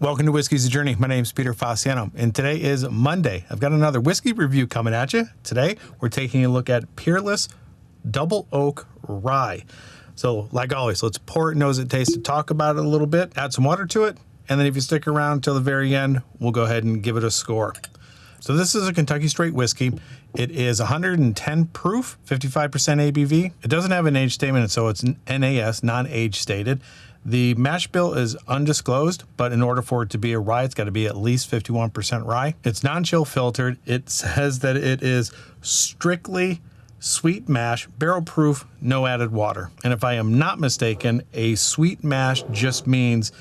Welcome to Whiskey's a Journey. My name is Peter Fasciano, and today is Monday. I've got another whiskey review coming at you. Today, we're taking a look at Peerless Double Oak Rye. So, like always, let's pour it, nose it, taste it, talk about it a little bit, add some water to it, and then if you stick around till the very end, we'll go ahead and give it a score. So this is a Kentucky straight whiskey. It is 110 proof, 55% ABV. It doesn't have an age statement, so it's NAS, non-age stated. The mash bill is undisclosed, but in order for it to be a rye, it's got to be at least 51% rye. It's non-chill filtered. It says that it is strictly sweet mash, barrel proof, no added water. And if I am not mistaken, a sweet mash just means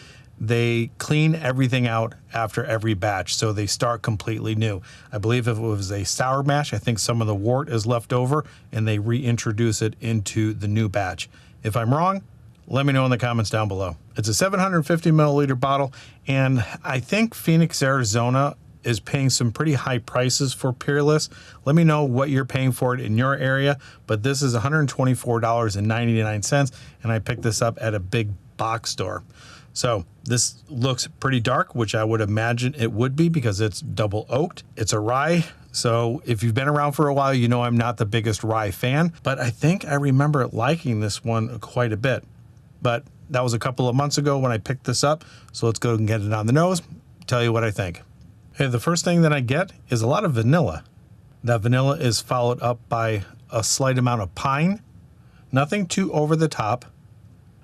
they clean everything out after every batch, so they start completely new. I believe if it was a sour mash, I think some of the wort is left over and they reintroduce it into the new batch. If I'm wrong, let me know in the comments down below. It's a 750 milliliter bottle, and I think Phoenix, Arizona is paying some pretty high prices for Peerless. Let me know what you're paying for it in your area, but this is $124.99, and I picked this up at a big box store. So this looks pretty dark, which I would imagine it would be because it's double oaked. It's a rye. So if you've been around for a while, you know I'm not the biggest rye fan, but I think I remember liking this one quite a bit. But that was a couple of months ago when I picked this up. So let's go and get it on the nose, tell you what I think. Okay, the first thing that I get is a lot of vanilla. That vanilla is followed up by a slight amount of pine, nothing too over the top.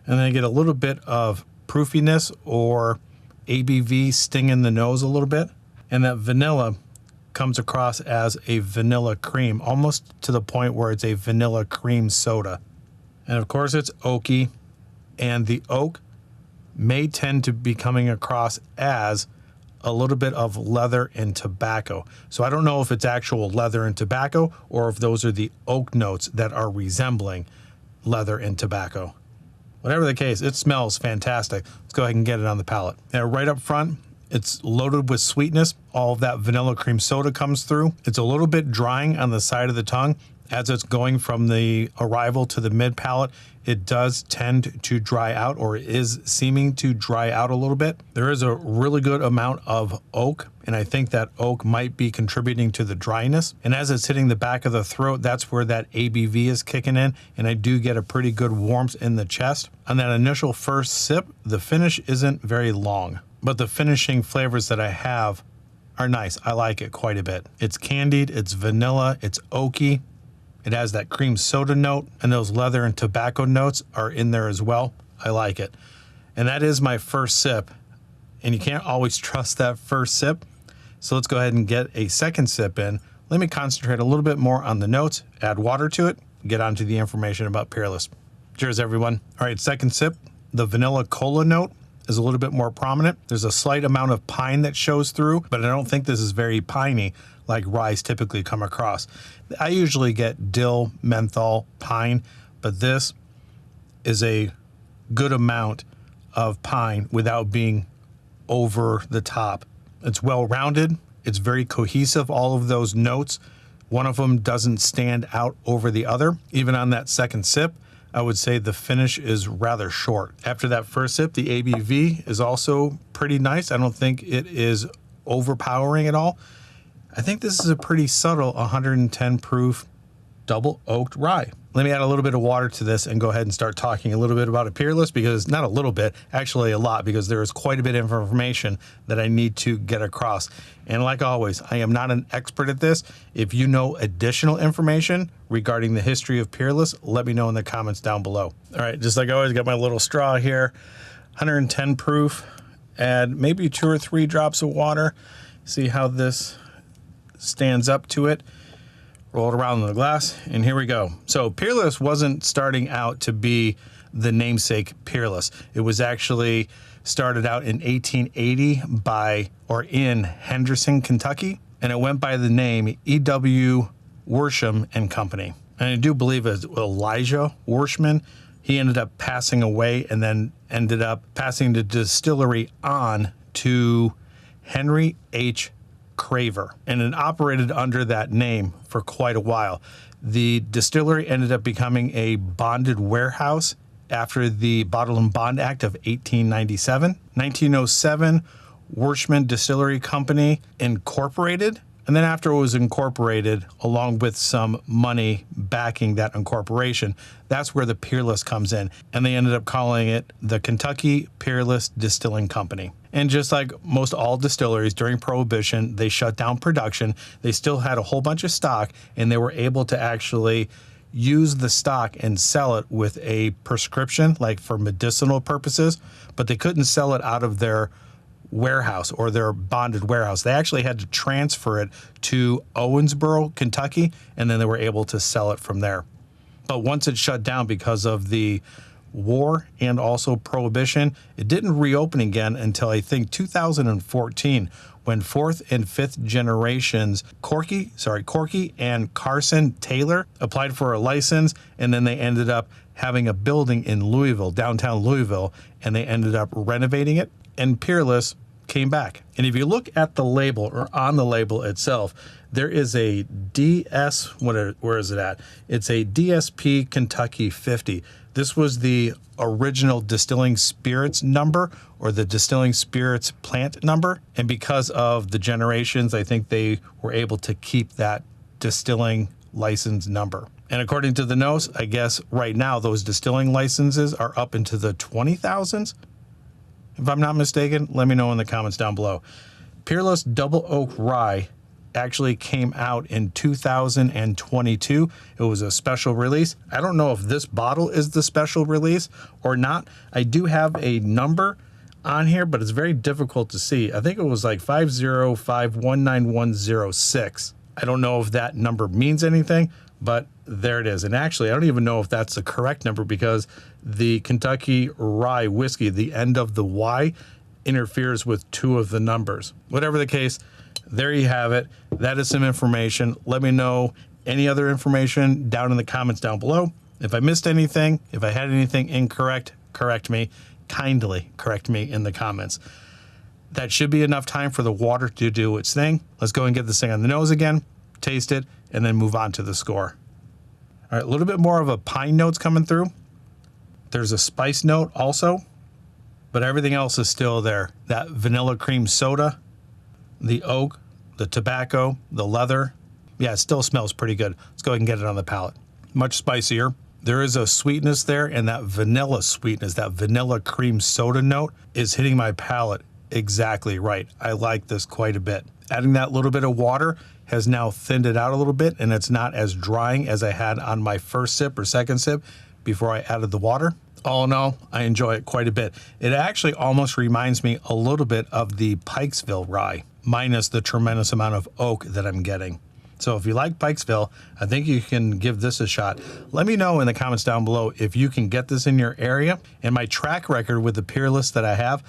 And then I get a little bit of proofiness or ABV sting in the nose a little bit. And that vanilla comes across as a vanilla cream, almost to the point where it's a vanilla cream soda. And of course it's oaky. And the oak may tend to be coming across as a little bit of leather and tobacco. So I don't know if it's actual leather and tobacco or if those are the oak notes that are resembling leather and tobacco. Whatever the case, it smells fantastic. Let's go ahead and get it on the palate. Now, right up front, it's loaded with sweetness. All of that vanilla cream soda comes through. It's a little bit drying on the side of the tongue. As it's going from the arrival to the mid palate, it does tend to dry out, or is seeming to dry out a little bit. There is a really good amount of oak, and I think that oak might be contributing to the dryness. And as it's hitting the back of the throat, that's where that ABV is kicking in, and I do get a pretty good warmth in the chest. On that initial first sip, the finish isn't very long, but the finishing flavors that I have are nice. I like it quite a bit. It's candied, it's vanilla, it's oaky. It has that cream soda note, and those leather and tobacco notes are in there as well. I like it. And that is my first sip. And you can't always trust that first sip. So let's go ahead and get a second sip in. Let me concentrate a little bit more on the notes, add water to it, get onto the information about Peerless. Cheers, everyone. All right, second sip. The vanilla cola note is a little bit more prominent. There's a slight amount of pine that shows through, but I don't think this is very piney like ryes typically come across. I usually get dill, menthol, pine, but this is a good amount of pine without being over the top. It's well-rounded. It's very cohesive, all of those notes. One of them doesn't stand out over the other. Even on that second sip, I would say the finish is rather short. After that first sip, the ABV is also pretty nice. I don't think it is overpowering at all. I think this is a pretty subtle 110 proof double oaked rye. Let me add a little bit of water to this and go ahead and start talking a little bit about a Peerless, because not a little bit, actually a lot, because there is quite a bit of information that I need to get across. And like always, I am not an expert at this. If you know additional information regarding the history of Peerless, let me know in the comments down below. All right, just like always, got my little straw here, 110 proof, add maybe 2 or 3 drops of water, see how this stands up to it. Roll it around in the glass, and here we go. So Peerless wasn't starting out to be the namesake Peerless. It was actually started out in 1880 in Henderson, Kentucky, and it went by the name E.W. Worsham and Company. And I do believe it's Elijah Worsham. He ended up passing away and then ended up passing the distillery on to Henry H. Craver, and it operated under that name for quite a while. The distillery ended up becoming a bonded warehouse after the Bottle and Bond Act of 1897. 1907 Worshman Distillery Company Incorporated. And then after it was incorporated, along with some money backing that incorporation, that's where the Peerless comes in. And they ended up calling it the Kentucky Peerless Distilling Company. And just like most all distilleries during Prohibition, they shut down production. They still had a whole bunch of stock, and they were able to actually use the stock and sell it with a prescription, like for medicinal purposes, but they couldn't sell it out of their warehouse or their bonded warehouse. They actually had to transfer it to Owensboro, Kentucky, and then they were able to sell it from there. But once it shut down because of the war and also Prohibition, it didn't reopen again until I think 2014, when fourth and fifth generations Corky and Carson Taylor applied for a license, and then they ended up having a building in Louisville, downtown Louisville, and they ended up renovating it, and Peerless came back. And if you look at the label, or on the label itself, there is a where is it at? It's a DSP Kentucky 50. This was the original distilling spirits number, or the distilling spirits plant number. And because of the generations, I think they were able to keep that distilling license number. And according to the notes, I guess right now those distilling licenses are up into the 20,000s. If I'm not mistaken, let me know in the comments down below. Peerless Double Oak Rye actually came out in 2022. It was a special release. I don't know if this bottle is the special release or not. I do have a number on here, but it's very difficult to see. I think it was like 505191106. I don't know if that number means anything, but there it is. And actually, I don't even know if that's the correct number, because the Kentucky Rye whiskey, the end of the Y, interferes with two of the numbers. Whatever the case, there you have it. That is some information. Let me know any other information down in the comments down below. If I missed anything, if I had anything incorrect, correct me. Kindly correct me in the comments. That should be enough time for the water to do its thing. Let's go and get this thing on the nose again, taste it, and then move on to the score. All right, a little bit more of a pine notes coming through. There's a spice note also, but everything else is still there. That vanilla cream soda, the oak, the tobacco, the leather. Yeah, it still smells pretty good. Let's go ahead and get it on the palate. Much spicier. There is a sweetness there, and that vanilla sweetness, that vanilla cream soda note is hitting my palate exactly right. I like this quite a bit. Adding that little bit of water has now thinned it out a little bit, and it's not as drying as I had on my first sip or second sip before I added the water. All in all, I enjoy it quite a bit. It actually almost reminds me a little bit of the Pikesville Rye, minus the tremendous amount of oak that I'm getting. So if you like Pikesville, I think you can give this a shot. Let me know in the comments down below if you can get this in your area. And my track record with the Peerless that I have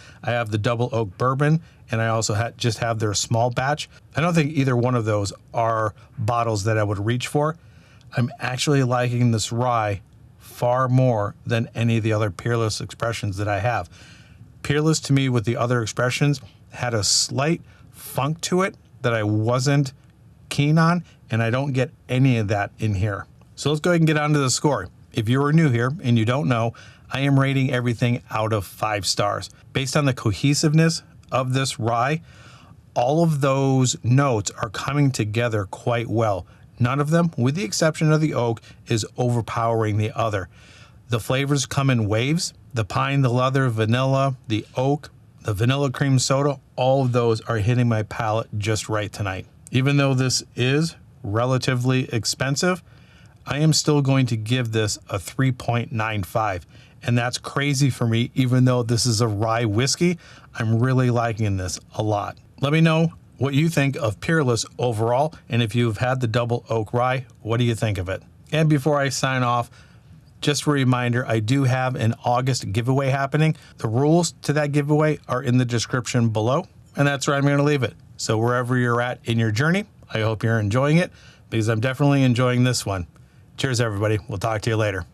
the Double Oak Bourbon, and I also just have their small batch. I don't think either one of those are bottles that I would reach for. I'm actually liking this rye far more than any of the other Peerless expressions that I have. Peerless, to me, with the other expressions, had a slight funk to it that I wasn't keen on, and I don't get any of that in here. So let's go ahead and get on to the score. If you are new here and you don't know, I am rating everything out of 5 stars. Based on the cohesiveness of this rye, all of those notes are coming together quite well. None of them, with the exception of the oak, is overpowering the other. The flavors come in waves. The pine, the leather, vanilla, the oak, the vanilla cream soda, all of those are hitting my palate just right tonight. Even though this is relatively expensive, I am still going to give this a 3.95. And that's crazy for me, even though this is a rye whiskey. I'm really liking this a lot. Let me know what you think of Peerless overall, and if you've had the Double Oak Rye, what do you think of it? And before I sign off, just a reminder, I do have an August giveaway happening. The rules to that giveaway are in the description below, and that's where I'm going to leave it. So wherever you're at in your journey, I hope you're enjoying it, because I'm definitely enjoying this one. Cheers, everybody. We'll talk to you later.